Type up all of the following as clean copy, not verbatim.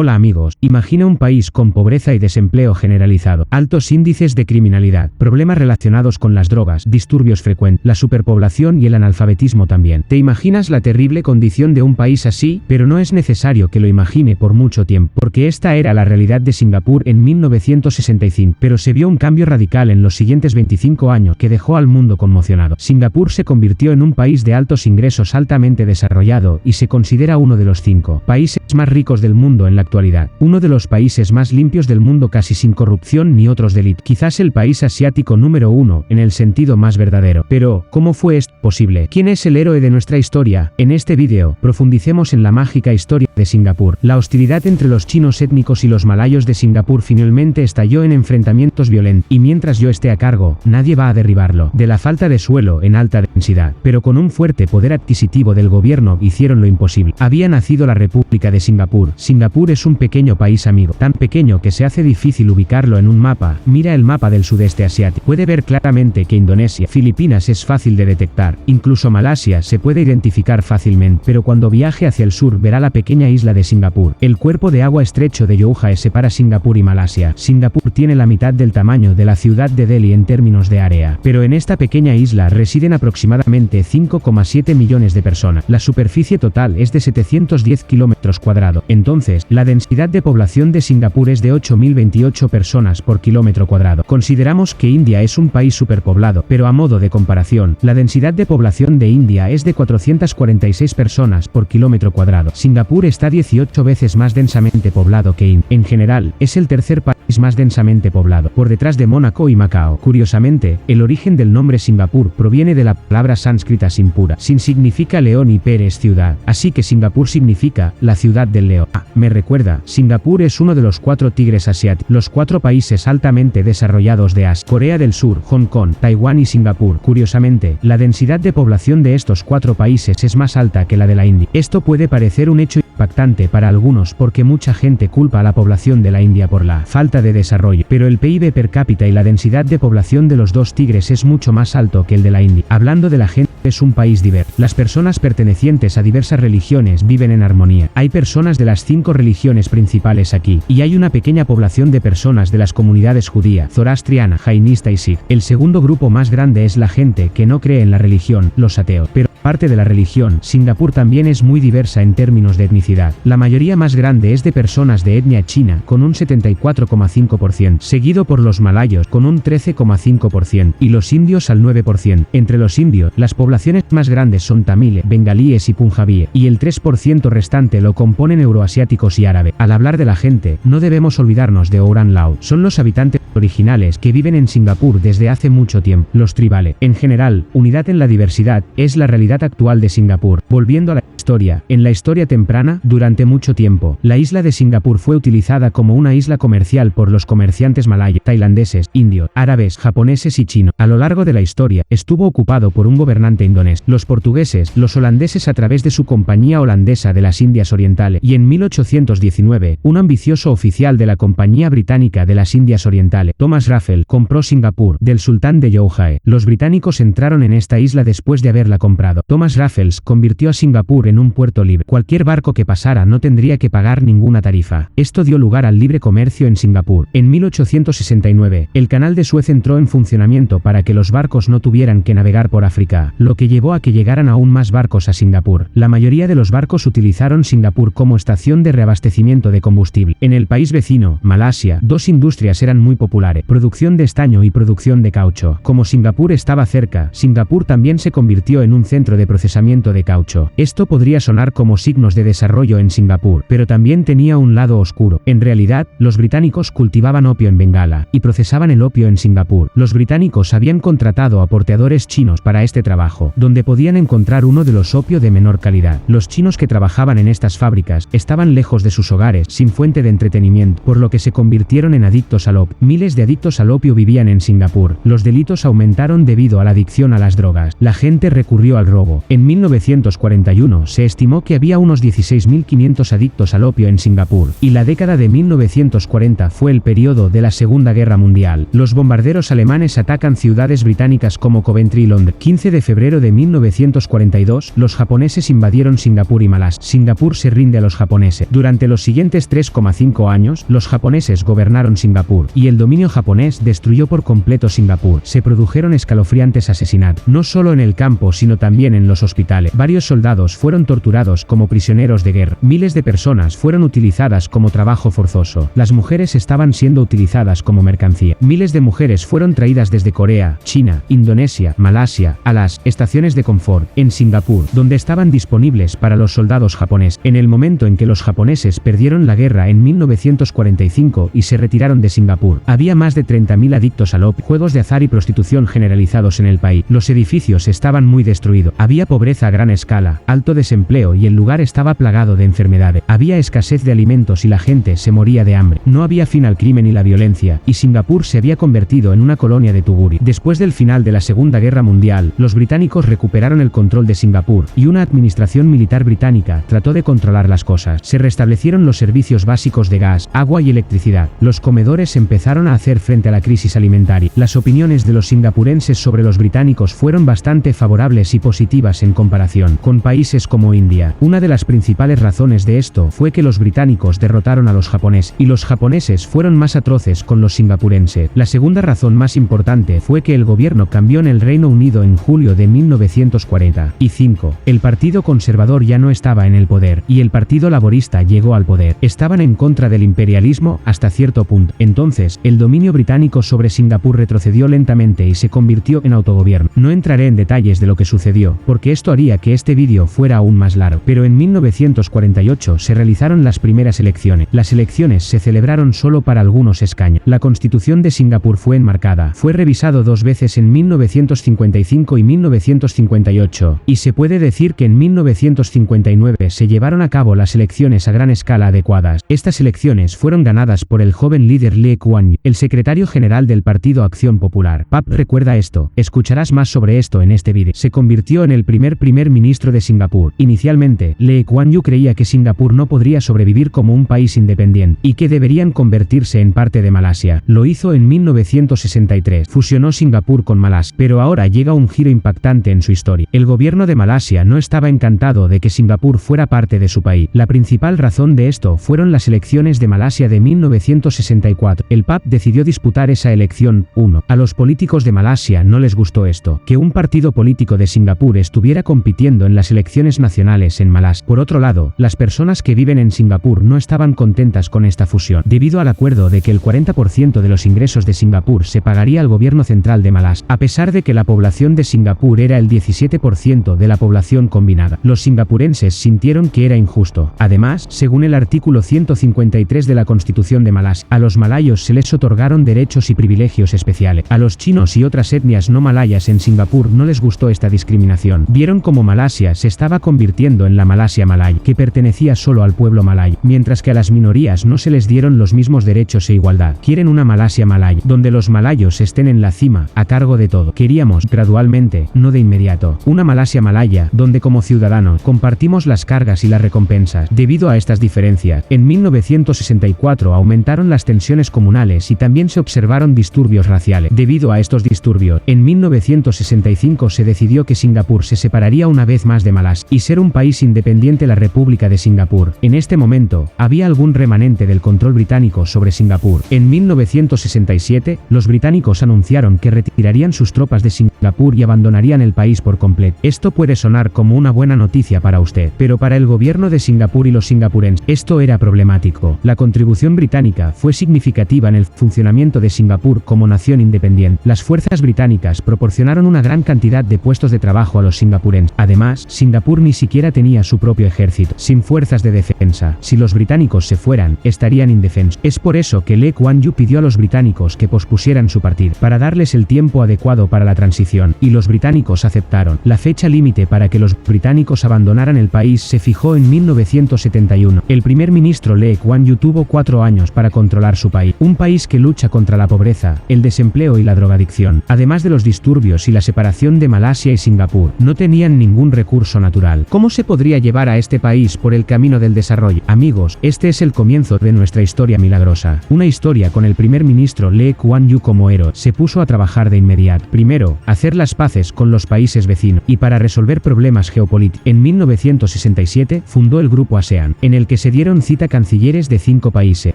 Hola amigos, imagina un país con pobreza y desempleo generalizado, altos índices de criminalidad, problemas relacionados con las drogas, disturbios frecuentes, la superpoblación y el analfabetismo también. ¿Te imaginas la terrible condición de un país así? Pero no es necesario que lo imagine por mucho tiempo, porque esta era la realidad de Singapur en 1965, pero se vio un cambio radical en los siguientes 25 años que dejó al mundo conmocionado. Singapur se convirtió en un país de altos ingresos altamente desarrollado y se considera uno de los 5 países más ricos del mundo en la actualidad, uno de los países más limpios del mundo casi sin corrupción ni otros delitos, quizás el país asiático número 1 en el sentido más verdadero. Pero, ¿cómo fue esto posible? ¿Quién es el héroe de nuestra historia? En este vídeo, profundicemos en la mágica historia de Singapur. La hostilidad entre los chinos étnicos y los malayos de Singapur finalmente estalló en enfrentamientos violentos, y mientras yo esté a cargo, nadie va a derribarlo. De la falta de suelo en alta densidad, pero con un fuerte poder adquisitivo del gobierno hicieron lo imposible. Había nacido la República de Singapur. Singapur es un pequeño país amigo, tan pequeño que se hace difícil ubicarlo en un mapa. Mira el mapa del sudeste asiático. Puede ver claramente que Indonesia, Filipinas es fácil de detectar, incluso Malasia se puede identificar fácilmente, pero cuando viaje hacia el sur verá la pequeña isla de Singapur. El cuerpo de agua estrecho de Johor separa Singapur y Malasia. Singapur tiene la mitad del tamaño de la ciudad de Delhi en términos de área, pero en esta pequeña isla residen aproximadamente 5,7 millones de personas. La superficie total es de 710 kilómetros cuadrados. Entonces, la densidad de población de Singapur es de 8.028 personas por kilómetro cuadrado. Consideramos que India es un país superpoblado, pero a modo de comparación, la densidad de población de India es de 446 personas por kilómetro cuadrado. Singapur está 18 veces más densamente poblado que India. En general, es el tercer país más densamente poblado, por detrás de Mónaco y Macao. Curiosamente, el origen del nombre Singapur proviene de la palabra sánscrita Simpura. Sin significa león y per es ciudad, así que Singapur significa la ciudad del león. Me recuerda, Singapur es uno de los 4 tigres asiáticos, los 4 países altamente desarrollados de Asia: Corea del Sur, Hong Kong, Taiwán y Singapur. Curiosamente, la densidad de población de estos 4 países es más alta que la de la India. Esto puede parecer un hecho impactante para algunos porque mucha gente culpa a la población de la India por la falta de desarrollo, pero el PIB per cápita y la densidad de población de los 2 tigres es mucho más alto que el de la India. Hablando de la gente, es un país diverso. Las personas pertenecientes a diversas religiones viven en armonía. Hay personas de las 5 religiones principales aquí, y hay una pequeña población de personas de las comunidades judía, zoroastriana, jainista y sikh. El segundo grupo más grande es la gente que no cree en la religión, los ateos. Pero parte de la religión, Singapur también es muy diversa en términos de etnicidad. La mayoría más grande es de personas de etnia china, con un 74,5%, seguido por los malayos, con un 13,5%, y los indios al 9%. Entre los indios, las poblaciones más grandes son tamiles, bengalíes y punjabíes, y el 3% restante lo componen euroasiáticos y árabes. Al hablar de la gente, no debemos olvidarnos de Orang Lau. Son los habitantes originales que viven en Singapur desde hace mucho tiempo. Los tribales. En general, unidad en la diversidad es la realidad actual de Singapur. Volviendo a la historia, en la historia temprana, durante mucho tiempo, la isla de Singapur fue utilizada como una isla comercial por los comerciantes malayos, tailandeses, indios, árabes, japoneses y chinos. A lo largo de la historia, estuvo ocupado por un gobernante indonésio, los portugueses, los holandeses a través de su Compañía Holandesa de las Indias Orientales, y en 1819, un ambicioso oficial de la Compañía Británica de las Indias Orientales, Thomas Raffles, compró Singapur del sultán de Johor. Los británicos entraron en esta isla después de haberla comprado. Thomas Raffles convirtió a Singapur en un puerto libre. Cualquier barco que pasara no tendría que pagar ninguna tarifa. Esto dio lugar al libre comercio en Singapur. En 1869, el canal de Suez entró en funcionamiento para que los barcos no tuvieran que navegar por África, lo que llevó a que llegaran aún más barcos a Singapur. La mayoría de los barcos utilizaron Singapur como estación de reabastecimiento de combustible. En el país vecino, Malasia, 2 industrias eran muy populares: producción de estaño y producción de caucho. Como Singapur estaba cerca, Singapur también se convirtió en un centro de procesamiento de caucho. Esto podría sonar como signos de desarrollo en Singapur, pero también tenía un lado oscuro. En realidad, los británicos cultivaban opio en Bengala y procesaban el opio en Singapur. Los británicos habían contratado a porteadores chinos para este trabajo, donde podían encontrar uno de los opio de menor calidad. Los chinos que trabajaban en estas fábricas estaban lejos de sus hogares, sin fuente de entretenimiento, por lo que se convirtieron en adictos al opio. Miles de adictos al opio vivían en Singapur. Los delitos aumentaron debido a la adicción a las drogas. La gente recurrió al robo. En 1941 se estimó que había unos 16.500 adictos al opio en Singapur, y la década de 1940 fue el periodo de la Segunda Guerra Mundial. Los bombarderos alemanes atacan ciudades británicas como Coventry y Londres. 15 de febrero de 1942, los japoneses invadieron Singapur y Malasia. Singapur se rinde a los japoneses. Durante los siguientes 3,5 años, los japoneses gobernaron Singapur, y el dominio japonés destruyó por completo Singapur. Se produjeron escalofriantes asesinatos, no solo en el campo sino también en los hospitales. Varios soldados fueron torturados como prisioneros de guerra. Miles de personas fueron utilizadas como trabajo forzoso. Las mujeres estaban siendo utilizadas como mercancía. Miles de mujeres fueron traídas desde Corea, China, Indonesia, Malasia, a las estaciones de confort en Singapur, donde estaban disponibles para los soldados japoneses. En el momento en que los japoneses perdieron la guerra en 1945 y se retiraron de Singapur, había más de 30.000 adictos al opio, juegos de azar y prostitución generalizados en el país. Los edificios estaban muy destruidos. Había pobreza a gran escala, alto desempleo y el lugar estaba plagado de enfermedades. Había escasez de alimentos y la gente se moría de hambre. No había fin al crimen y la violencia, y Singapur se había convertido en una colonia de Tuguri. Después del final de la Segunda Guerra Mundial, los británicos recuperaron el control de Singapur, y una administración militar británica trató de controlar las cosas. Se restablecieron los servicios básicos de gas, agua y electricidad. Los comedores empezaron a hacer frente a la crisis alimentaria. Las opiniones de los singapurenses sobre los británicos fueron bastante favorables y positivas en comparación con países como India. Una de las principales razones de esto fue que los británicos derrotaron a los japoneses, y los japoneses fueron más atroces con los singapurenses. La segunda razón más importante fue que el gobierno cambió en el Reino Unido en julio de 1945. El Partido Conservador ya no estaba en el poder, y el Partido Laborista llegó al poder. Estaban en contra del imperialismo hasta cierto punto. Entonces, el dominio británico sobre Singapur retrocedió lentamente y se convirtió en autogobierno. No entraré en detalles de lo que sucedió, porque esto haría que este vídeo fuera aún más largo. Pero en 1948 se realizaron las primeras elecciones. Las elecciones se celebraron solo para algunos escaños. La Constitución de Singapur fue enmarcada. Fue revisado 2 veces en 1955 y 1958, y se puede decir que en 1959 se llevaron a cabo las elecciones a gran escala adecuadas. Estas elecciones fueron ganadas por el joven líder Lee Kuan Yew, el secretario general del Partido Acción Popular. Pap recuerda esto. Escucharás más sobre esto en este vídeo. Se convirtió en el primer ministro de Singapur. Inicialmente, Lee Kuan Yew creía que Singapur no podría sobrevivir como un país independiente, y que deberían convertirse en parte de Malasia. Lo hizo en 1963. Fusionó Singapur con Malasia. Pero ahora llega un giro impactante en su historia. El gobierno de Malasia no estaba encantado de que Singapur fuera parte de su país. La principal razón de esto fueron las elecciones de Malasia de 1964. El PAP decidió disputar esa elección. 1. A los políticos de Malasia no les gustó esto, que un partido político de Singapur estuviera compitiendo en las elecciones nacionales en Malasia. Por otro lado, las personas que viven en Singapur no estaban contentas con esta fusión, debido al acuerdo de que el 40% de los ingresos de Singapur se pagaría al gobierno central de Malasia. A pesar de que la población de Singapur era el 17% de la población combinada, los singapurenses sintieron que era injusto. Además, según el artículo 153 de la Constitución de Malasia, a los malayos se les otorgaron derechos y privilegios especiales. A los chinos y otras etnias no malayas en Singapur no les gustó esta discriminación. Vieron como Malasia se estaba convirtiendo en la Malasia malaya, que pertenecía solo al pueblo malayo, mientras que a las minorías no se les dieron los mismos derechos e igualdad. Quieren una Malasia malaya, donde los malayos estén en la cima, a cargo de todo. Queríamos, gradualmente, no de inmediato, una Malasia malaya, donde como ciudadanos compartimos las cargas y las recompensas. Debido a estas diferencias, en 1964 aumentaron las tensiones comunales y también se observaron disturbios raciales. Debido a estos disturbios, en 1965 se decidió que Singapur se separaría una vez más de Malasia, y ser un país independiente la República de Singapur. En este momento, había algún remanente del control británico sobre Singapur. En 1967, los británicos anunciaron que retirarían sus tropas de Singapur y abandonarían el país por completo. Esto puede sonar como una buena noticia para usted, pero para el gobierno de Singapur y los singapurenses, esto era problemático. La contribución británica fue significativa en el funcionamiento de Singapur como nación independiente. Las fuerzas británicas proporcionaron una gran cantidad de puestos de trabajo a los singapurenses. Además, Singapur ni siquiera tenía su propio ejército, sin fuerzas de defensa. Si los británicos se fueran, estarían indefensos. Es por eso que Lee Kuan Yew pidió a los británicos que pospusieran su partida, para darles el tiempo adecuado para la transición, y los británicos aceptaron. La fecha límite para que los británicos abandonaran el país se fijó en 1971. El primer ministro Lee Kuan Yew tuvo 4 años para controlar su país, un país que lucha contra la pobreza, el desempleo y la drogadicción. Además de los disturbios y la separación de Malasia y Singapur, no tenían ningún recurso natural. nacional. ¿Cómo se podría llevar a este país por el camino del desarrollo? Amigos, este es el comienzo de nuestra historia milagrosa. Una historia con el primer ministro Lee Kuan Yew como héroe. Se puso a trabajar de inmediato. Primero, hacer las paces con los países vecinos y para resolver problemas geopolíticos. En 1967 fundó el Grupo ASEAN, en el que se dieron cita cancilleres de 5 países,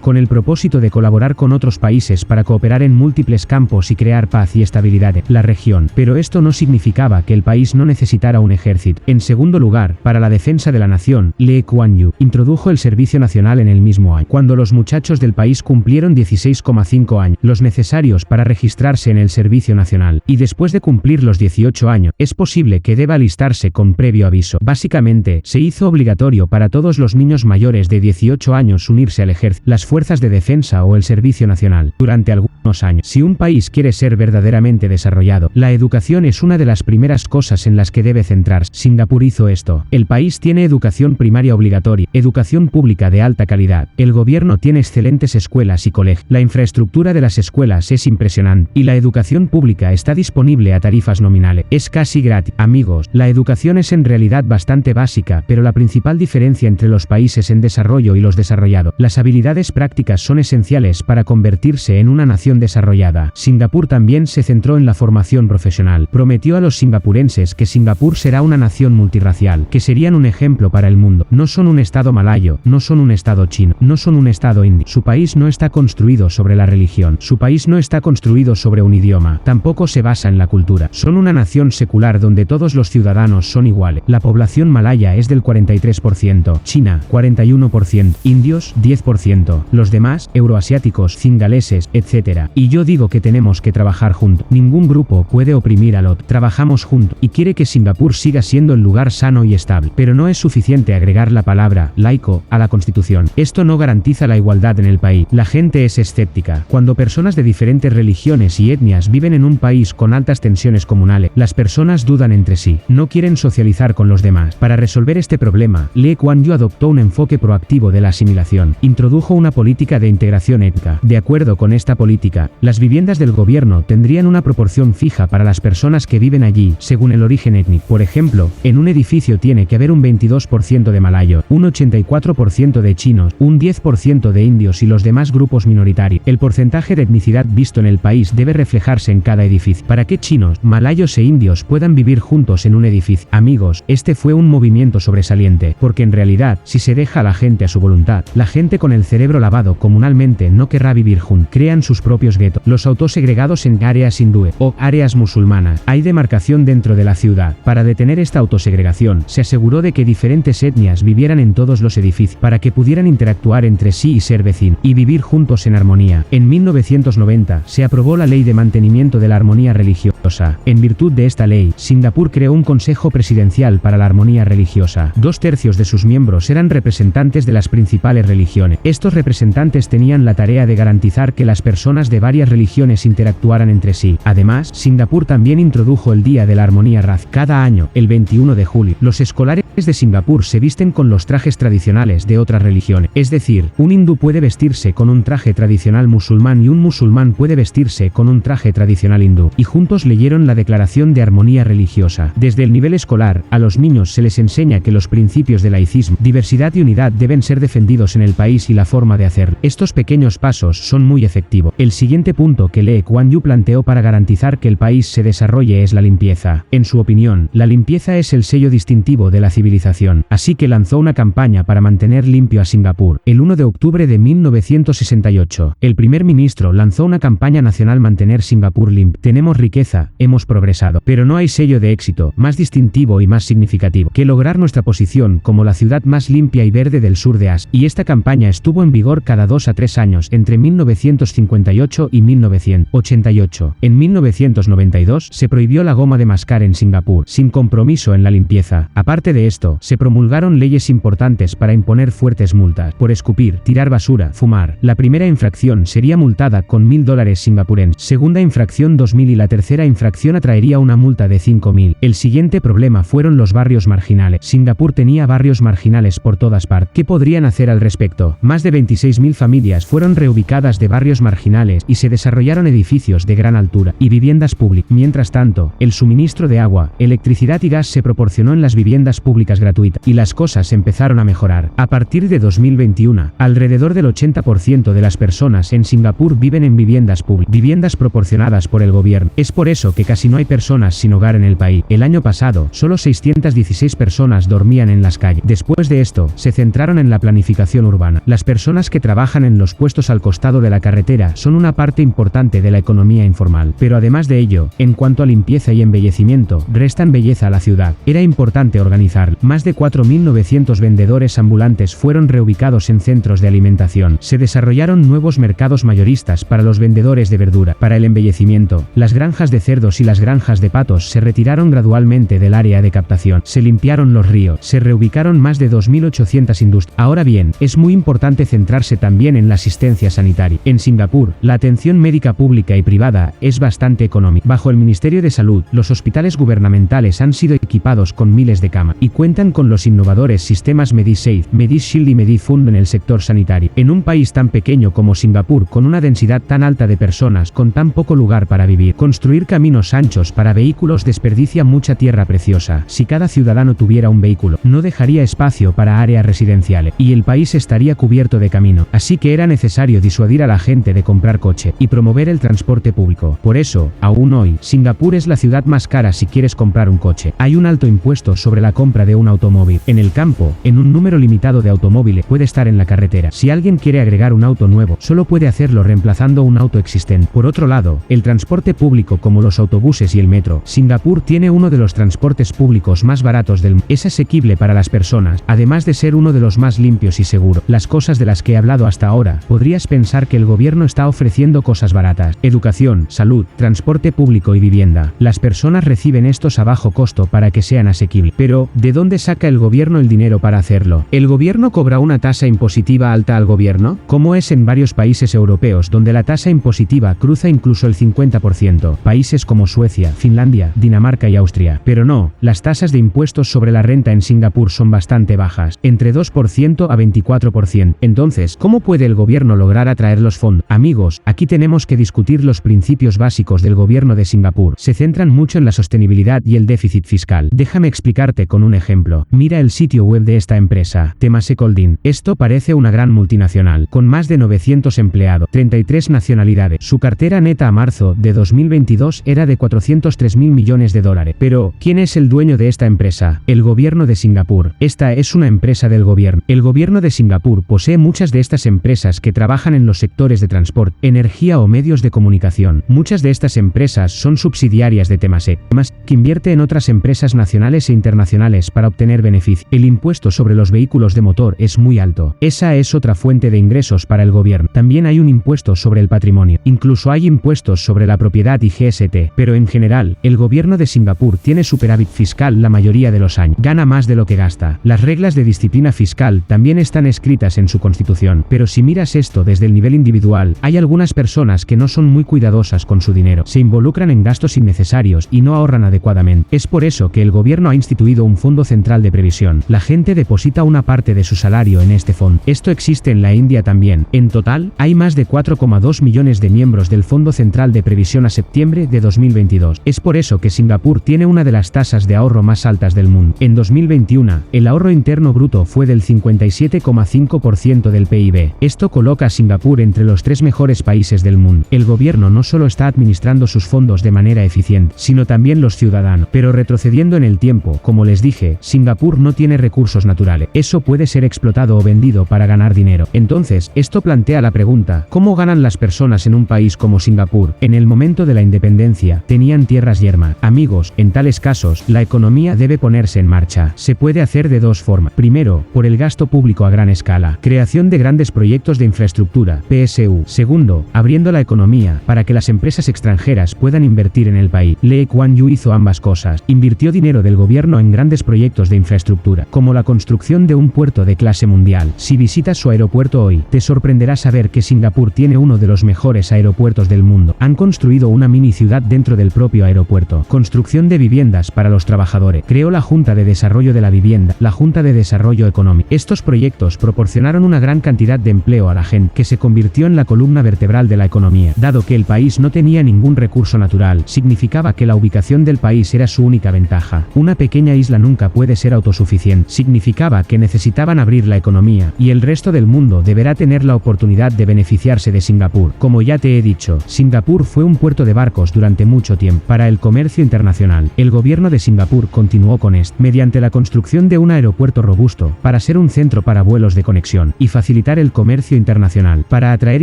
con el propósito de colaborar con otros países para cooperar en múltiples campos y crear paz y estabilidad en la región. Pero esto no significaba que el país no necesitara un ejército. En segundo lugar, para la defensa de la nación, Lee Kuan Yew introdujo el servicio nacional en el mismo año, cuando los muchachos del país cumplieron 16,5 años, los necesarios para registrarse en el servicio nacional, y después de cumplir los 18 años, es posible que deba alistarse con previo aviso. Básicamente, se hizo obligatorio para todos los niños mayores de 18 años unirse al ejército, las fuerzas de defensa o el servicio nacional, durante algunos años. Si un país quiere ser verdaderamente desarrollado, la educación es una de las primeras cosas en las que debe centrarse. Singapur hizo esto. El país tiene educación primaria obligatoria, educación pública de alta calidad. El gobierno tiene excelentes escuelas y colegios. La infraestructura de las escuelas es impresionante y la educación pública está disponible a tarifas nominales. Es casi gratis. Amigos, la educación es en realidad bastante básica, pero la principal diferencia entre los países en desarrollo y los desarrollados, las habilidades prácticas son esenciales para convertirse en una nación desarrollada. Singapur también se centró en la formación profesional. Prometió a los singapurenses que Singapur será una nación multirracial, que serían un ejemplo para el mundo. No son un estado malayo, no son un estado chino, no son un estado indio. Su país no está construido sobre la religión. Su país no está construido sobre un idioma. Tampoco se basa en la cultura. Son una nación secular donde todos los ciudadanos son iguales. La población malaya es del 43%, China 41%, indios 10%, los demás euroasiáticos, cingaleses, etc. Y yo digo que tenemos que trabajar juntos. Ningún grupo puede oprimir al otro. Trabajamos juntos y quiere que Singapur siga siendo el lugar sano y estable. Pero no es suficiente agregar la palabra laico a la Constitución. Esto no garantiza la igualdad en el país. La gente es escéptica. Cuando personas de diferentes religiones y etnias viven en un país con altas tensiones comunales, las personas dudan entre sí, no quieren socializar con los demás. Para resolver este problema, Lee Kuan Yew adoptó un enfoque proactivo de la asimilación. Introdujo una política de integración étnica. De acuerdo con esta política, las viviendas del gobierno tendrían una proporción fija para las personas que viven allí, según el origen étnico. Por ejemplo, en un edificio tiene que haber un 22% de malayos, un 84% de chinos, un 10% de indios y los demás grupos minoritarios. El porcentaje de etnicidad visto en el país debe reflejarse en cada edificio, para que chinos, malayos e indios puedan vivir juntos en un edificio. Amigos, este fue un movimiento sobresaliente, porque en realidad, si se deja a la gente a su voluntad, la gente con el cerebro lavado comunalmente no querrá vivir juntos. Crean sus propios guetos, los autosegregados en áreas hindúes o áreas musulmanas. Hay demarcación dentro de la ciudad. Para detener esta autosegregación, se aseguró de que diferentes etnias vivieran en todos los edificios, para que pudieran interactuar entre sí y ser vecinos, y vivir juntos en armonía. En 1990, se aprobó la Ley de Mantenimiento de la Armonía Religiosa. En virtud de esta ley, Singapur creó un Consejo Presidencial para la Armonía Religiosa. 2/3 de sus miembros eran representantes de las principales religiones. Estos representantes tenían la tarea de garantizar que las personas de varias religiones interactuaran entre sí. Además, Singapur también introdujo el Día de la Armonía Racial. Cada año, el 21 de julio, los escolares de Singapur se visten con los trajes tradicionales de otras religiones. Es decir, un hindú puede vestirse con un traje tradicional musulmán y un musulmán puede vestirse con un traje tradicional hindú. Y juntos leyeron la Declaración de Armonía Religiosa. Desde el nivel escolar, a los niños se les enseña que los principios de laicismo, diversidad y unidad deben ser defendidos en el país y la forma de hacerlo. Estos pequeños pasos son muy efectivos. El siguiente punto que Lee Kuan Yew planteó para garantizar que el país se desarrolle es la limpieza. En su opinión, la limpieza es el sello distintivo de la civilización, así que lanzó una campaña para mantener limpio a Singapur. El 1 de octubre de 1968, el primer ministro lanzó una campaña nacional Mantener Singapur limpio. Tenemos riqueza, hemos progresado, pero no hay sello de éxito más distintivo y más significativo que lograr nuestra posición como la ciudad más limpia y verde del sur de Asia. Y esta campaña estuvo en vigor cada 2 a 3 años entre 1958 y 1988. En 1992 se prohibió la goma de mascar en Singapur, sin compromiso en la limpieza. Aparte de esto, se promulgaron leyes importantes para imponer fuertes multas por escupir, tirar basura, fumar. La primera infracción sería multada con $1000 singapurenses, segunda infracción 2000 y la tercera infracción atraería una multa de 5000. El siguiente problema fueron los barrios marginales. Singapur tenía barrios marginales por todas partes. ¿Qué podrían hacer al respecto? Más de 26.000 familias fueron reubicadas de barrios marginales y se desarrollaron edificios de gran altura y viviendas públicas. Mientras tanto, el suministro de agua, electricidad y gas se proporcionó en las viviendas públicas gratuitas, y las cosas empezaron a mejorar. A partir de 2021, alrededor del 80% de las personas en Singapur viven en viviendas públicas, viviendas proporcionadas por el gobierno. Es por eso que casi no hay personas sin hogar en el país. El año pasado, solo 616 personas dormían en las calles. Después de esto, se centraron en la planificación urbana. Las personas que trabajan en los puestos al costado de la carretera son una parte importante de la economía informal. Pero además de ello, en cuanto a limpieza y embellecimiento, restan belleza a la ciudad. Era importante organizar. Más de 4.900 vendedores ambulantes fueron reubicados en centros de alimentación. Se desarrollaron nuevos mercados mayoristas para los vendedores de verdura. Para el embellecimiento, las granjas de cerdos y las granjas de patos se retiraron gradualmente del área de captación. Se limpiaron los ríos. Se reubicaron más de 2.800 industrias. Ahora bien, es muy importante centrarse también en la asistencia sanitaria. En Singapur, la atención médica pública y privada es bastante económica. Bajo el Ministerio de Salud, los hospitales gubernamentales han sido equipados con miles de camas y cuentan con los innovadores sistemas MediSafe, MediShield y MediFund en el sector sanitario. En un país tan pequeño como Singapur, con una densidad tan alta de personas, con tan poco lugar para vivir, construir caminos anchos para vehículos desperdicia mucha tierra preciosa. Si cada ciudadano tuviera un vehículo, no dejaría espacio para áreas residenciales y el país estaría cubierto de camino. Así que era necesario disuadir a la gente de comprar coche y promover el transporte público. Por eso, aún hoy, Singapur es la ciudad más cara si quieres comprar un coche. Hay un alto impuesto sobre la compra de un automóvil. En el campo, en un número limitado de automóviles puede estar en la carretera. Si alguien quiere agregar un auto nuevo, solo puede hacerlo reemplazando un auto existente. Por otro lado, el transporte público como los autobuses y el metro. Singapur tiene uno de los transportes públicos más baratos del mundo. Es asequible para las personas, además de ser uno de los más limpios y seguros. Las cosas de las que he hablado hasta ahora, podrías pensar que el gobierno está ofreciendo cosas baratas. Educación, salud, transporte público y vivienda. Las personas reciben estos a bajo costo para que sean asequibles. Pero, ¿de dónde saca el gobierno el dinero para hacerlo? ¿El gobierno cobra una tasa impositiva alta al gobierno? Como es en varios países europeos donde la tasa impositiva cruza incluso el 50%. Países como Suecia, Finlandia, Dinamarca y Austria. Pero no, las tasas de impuestos sobre la renta en Singapur son bastante bajas, entre 2% a 24%. Entonces, ¿cómo puede el gobierno lograr atraer los fondos? Amigos, aquí tenemos que discutir los principios básicos del gobierno de Singapur. Se centran mucho en la sostenibilidad y el déficit fiscal. Déjame explicarte con un ejemplo. Mira el sitio web de esta empresa, Temasek Holding. Esto parece una gran multinacional, con más de 900 empleados, 33 nacionalidades. Su cartera neta a marzo de 2022 era de 403.000 millones de dólares. Pero, ¿quién es el dueño de esta empresa? El gobierno de Singapur. Esta es una empresa del gobierno. El gobierno de Singapur posee muchas de estas empresas que trabajan en los sectores de transporte, energía o medios de comunicación. Muchas de estas empresas son subsidiarias de Temasek, que invierte en otras empresas nacionales e internacionales para obtener beneficios. El impuesto sobre los vehículos de motor es muy alto. Esa es otra fuente de ingresos para el gobierno. También hay un impuesto sobre el patrimonio. Incluso hay impuestos sobre la propiedad y GST. Pero en general, el gobierno de Singapur tiene superávit fiscal la mayoría de los años. Gana más de lo que gasta. Las reglas de disciplina fiscal también están escritas en su constitución. Pero si miras esto desde el nivel individual, hay algunas personas que no son muy cuidadosas con su dinero. Se involucran en gastos innecesarios y no ahorran adecuadamente. Es por eso que el gobierno ha instituido un fondo central de previsión. La gente deposita una parte de su salario en este fondo. Esto existe en la India también. En total, hay más de 4,2 millones de miembros del Fondo Central de Previsión a septiembre de 2022. Es por eso que Singapur tiene una de las tasas de ahorro más altas del mundo. En 2021, el ahorro interno bruto fue del 57,5% del PIB. Esto coloca a Singapur entre los 3 mejores países del mundo. El gobierno no solo está administrando sus fondos de manera eficiente, sino también los ciudadanos. Pero retrocediendo en el tiempo, como les dije, Singapur no tiene recursos naturales. Eso puede ser explotado o vendido para ganar dinero. Entonces, esto plantea la pregunta, ¿cómo ganan las personas en un país como Singapur? En el momento de la independencia, tenían tierras yermas. Amigos, en tales casos, la economía debe ponerse en marcha. Se puede hacer de dos formas. Primero, por el gasto público a gran escala. Creación de grandes proyectos de infraestructura, PSU. Segundo, abriendo la economía, para que las empresas extranjeras puedan invertir en el país. Lee Kuan Yew hizo ambas cosas. Invirtió dinero del gobierno en grandes proyectos de infraestructura, como la construcción de un puerto de clase mundial. Si visitas su aeropuerto hoy, te sorprenderá saber que Singapur tiene uno de los mejores aeropuertos del mundo. Han construido una mini ciudad dentro del propio aeropuerto. Construcción de viviendas para los trabajadores. Creó la Junta de Desarrollo de la Vivienda, la Junta de Desarrollo Económico. Estos proyectos proporcionaron una gran cantidad de empleo a la gente, que se convirtió en la columna vertebral de la economía. Dado que el país no tenía ningún recurso natural, significaba que la ubicación del país era su única ventaja. Una pequeña pequeña isla nunca puede ser autosuficiente. Significaba que necesitaban abrir la economía, y el resto del mundo deberá tener la oportunidad de beneficiarse de Singapur. Como ya te he dicho, Singapur fue un puerto de barcos durante mucho tiempo para el comercio internacional. El gobierno de Singapur continuó con esto, mediante la construcción de un aeropuerto robusto, para ser un centro para vuelos de conexión, y facilitar el comercio internacional. Para atraer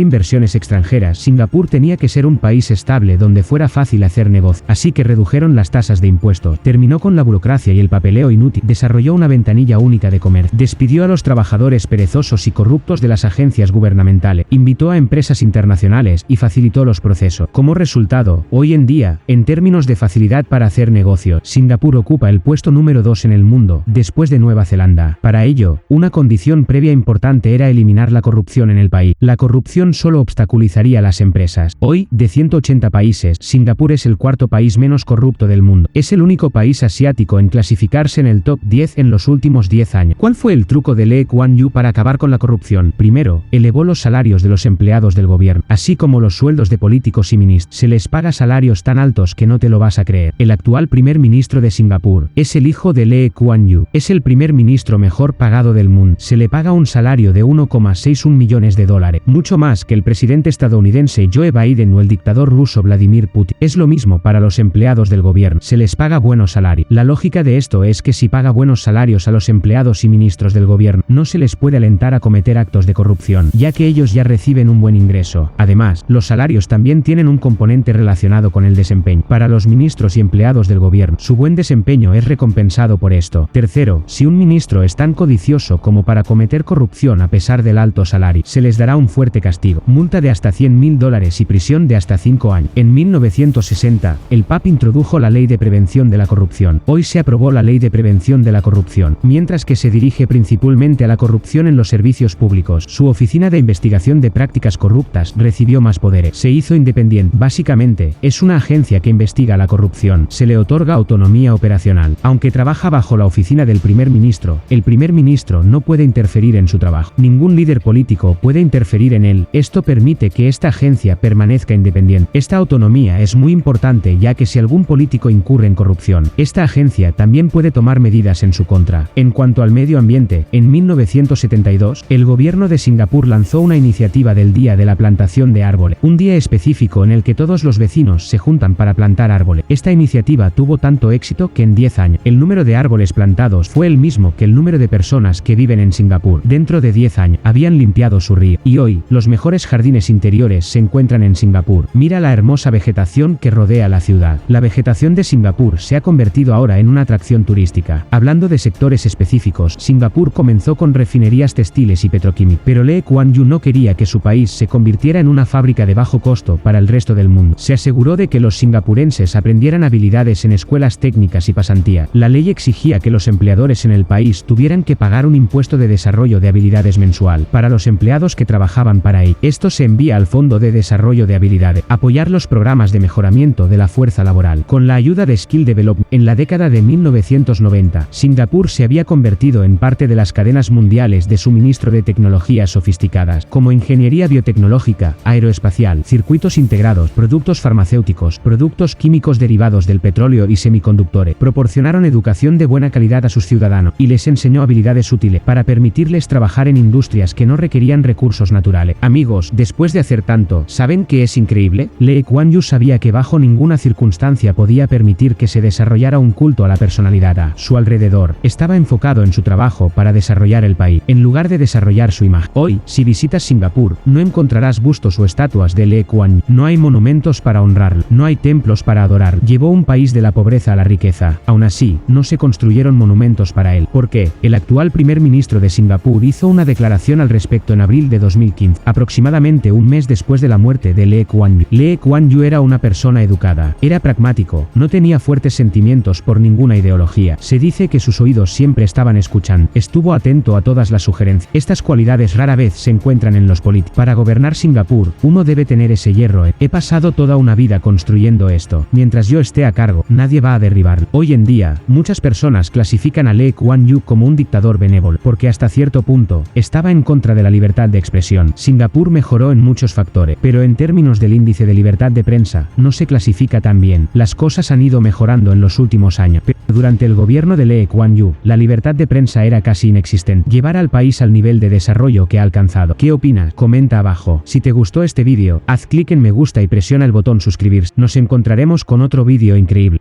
inversiones extranjeras, Singapur tenía que ser un país estable donde fuera fácil hacer negocio, así que redujeron las tasas de impuestos, terminó con la burocracia y el papeleo inútil, desarrolló una ventanilla única de comercio, despidió a los trabajadores perezosos y corruptos de las agencias gubernamentales, invitó a empresas internacionales y facilitó los procesos. Como resultado, hoy en día, en términos de facilidad para hacer negocios, Singapur ocupa el puesto número 2 en el mundo, después de Nueva Zelanda. Para ello, una condición previa importante era eliminar la corrupción en el país. La corrupción solo obstaculizaría a las empresas. Hoy, de 180 países, Singapur es el cuarto país menos corrupto del mundo. Es el único país asiático en clasificarse en el top 10 en los últimos 10 años. ¿Cuál fue el truco de Lee Kuan Yew para acabar con la corrupción? Primero, elevó los salarios de los empleados del gobierno, así como los sueldos de políticos y ministros. Se les paga salarios tan altos que no te lo vas a creer. El actual primer ministro de Singapur es el hijo de Lee Kuan Yew. Es el primer ministro mejor pagado del mundo. Se le paga un salario de 1,61 millones de dólares, mucho más que el presidente estadounidense Joe Biden o el dictador ruso Vladimir Putin. Es lo mismo para los empleados del gobierno. Se les paga buenos salarios. La lógica de esto es que si paga buenos salarios a los empleados y ministros del gobierno, no se les puede alentar a cometer actos de corrupción, ya que ellos ya reciben un buen ingreso. Además, los salarios también tienen un componente relacionado con el desempeño. Para los ministros y empleados del gobierno, su buen desempeño es recompensado por esto. Tercero, si un ministro es tan codicioso como para cometer corrupción a pesar del alto salario, se les dará un fuerte castigo, multa de hasta $100.000 y prisión de hasta 5 años. En 1960, el PAP introdujo la Ley de Prevención de la Corrupción. Hoy se aprobó la Ley de Prevención de la Corrupción, mientras que se dirige principalmente a la corrupción en los servicios públicos. Su Oficina de Investigación de Prácticas Corruptas recibió más poderes. Se hizo independiente. Básicamente, es una agencia que investiga la corrupción. Se le otorga autonomía operacional. Aunque trabaja bajo la oficina del primer ministro, el primer ministro no puede interferir en su trabajo. Ningún líder político puede interferir en él. Esto permite que esta agencia permanezca independiente. Esta autonomía es muy importante, ya que si algún político incurre en corrupción, esta agencia también puede tomar medidas en su contra. En cuanto al medio ambiente, en 1972, el gobierno de Singapur lanzó una iniciativa del Día de la Plantación de Árboles, un día específico en el que todos los vecinos se juntan para plantar árboles. Esta iniciativa tuvo tanto éxito que en 10 años, el número de árboles plantados fue el mismo que el número de personas que viven en Singapur. Dentro de 10 años, habían limpiado su río. Y hoy, los mejores jardines interiores se encuentran en Singapur. Mira la hermosa vegetación que rodea la ciudad. La vegetación de Singapur se ha convertido ahora en una atracción turística. Hablando de sectores específicos, Singapur comenzó con refinerías textiles y petroquímicas, pero Lee Kuan Yew no quería que su país se convirtiera en una fábrica de bajo costo para el resto del mundo. Se aseguró de que los singapurenses aprendieran habilidades en escuelas técnicas y pasantía. La ley exigía que los empleadores en el país tuvieran que pagar un impuesto de desarrollo de habilidades mensual para los empleados que trabajaban para él. Esto se envía al Fondo de Desarrollo de Habilidades. Apoyar los programas de mejoramiento de la fuerza laboral. Con la ayuda de Skill Development, en la década de 1990, Singapur se había convertido en parte de las cadenas mundiales de suministro de tecnologías sofisticadas, como ingeniería biotecnológica, aeroespacial, circuitos integrados, productos farmacéuticos, productos químicos derivados del petróleo y semiconductores. Proporcionaron educación de buena calidad a sus ciudadanos y les enseñó habilidades útiles para permitirles trabajar en industrias que no requerían recursos naturales. Amigos, después de hacer tanto, ¿saben qué es increíble? Lee Kuan Yew sabía que bajo ninguna circunstancia podía permitir que se desarrollara un culto a la personalidad a su alrededor. Estaba enfocado en su trabajo para desarrollar el país, en lugar de desarrollar su imagen. Hoy, si visitas Singapur, no encontrarás bustos o estatuas de Lee Kuan Yew. No hay monumentos para honrarlo. No hay templos para adorar. Llevó un país de la pobreza a la riqueza. Aún así, no se construyeron monumentos para él. ¿Por qué? El actual primer ministro de Singapur hizo una declaración al respecto en abril de 2015, aproximadamente un mes después de la muerte de Lee Kuan Yew. Lee Kuan Yew era una persona educada. Era pragmático. No tenía fuertes sentimientos por ninguna ideología. Se dice que sus oídos siempre estaban escuchando. Estuvo atento a todas las sugerencias. Estas cualidades rara vez se encuentran en los políticos. Para gobernar Singapur, uno debe tener ese hierro. He pasado toda una vida construyendo esto. Mientras yo esté a cargo, nadie va a derribarlo. Hoy en día, muchas personas clasifican a Lee Kuan Yew como un dictador benévolo, porque hasta cierto punto, estaba en contra de la libertad de expresión. Singapur mejoró en muchos factores, pero en términos del índice de libertad de prensa, no se clasifica tan bien. Las cosas han ido mejorando en los últimos años. Durante el gobierno de Lee Kuan Yew, la libertad de prensa era casi inexistente. Llevar al país al nivel de desarrollo que ha alcanzado. ¿Qué opinas? Comenta abajo. Si te gustó este vídeo, haz clic en me gusta y presiona el botón suscribirse. Nos encontraremos con otro vídeo increíble.